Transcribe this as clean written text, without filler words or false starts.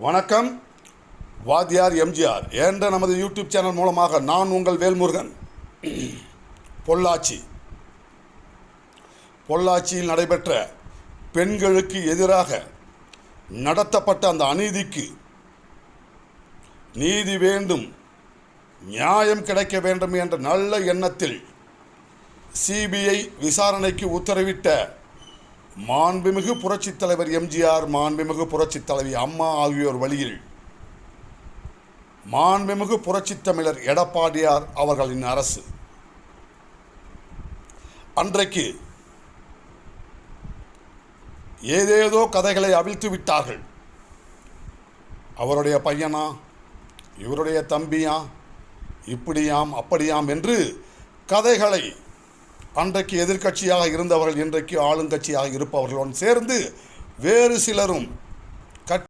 வணக்கம். வாத்தியார் எம்ஜிஆர் என்ற நமது யூடியூப் சேனல் மூலமாக நான் உங்கள் வேல்முருகன். பொள்ளாச்சியில் நடைபெற்ற பெண்களுக்கு எதிராக நடத்தப்பட்ட அந்த அநீதிக்கு நீதி வேண்டும், நியாயம் கிடைக்க வேண்டும் என்ற நல்ல எண்ணத்தில் சிபிஐ விசாரணைக்கு உத்தரவிட்ட மாண்புமிகு புரட்சித் தலைவர் எம்ஜிஆர், மாண்புமிகு புரட்சித் தலைவி அம்மா ஆகியோர் வழியில் மாண்புமிகு புரட்சித் தமிழர் எடப்பாடியார் அவர்களின் அரசு அன்றைக்கு ஏதேதோ கதைகளை அவிழ்த்து விட்டார்கள். அவருடைய பையனா, இவருடைய தம்பியா, இப்படியாம் அப்படியாம் என்று கதைகளை அன்றைக்கு எதிர்க்கட்சியாக இருந்தவர்கள் இன்றைக்கு ஆளுங்கட்சியாக இருப்பவர்களுடன் சேர்ந்து வேறு சிலரும்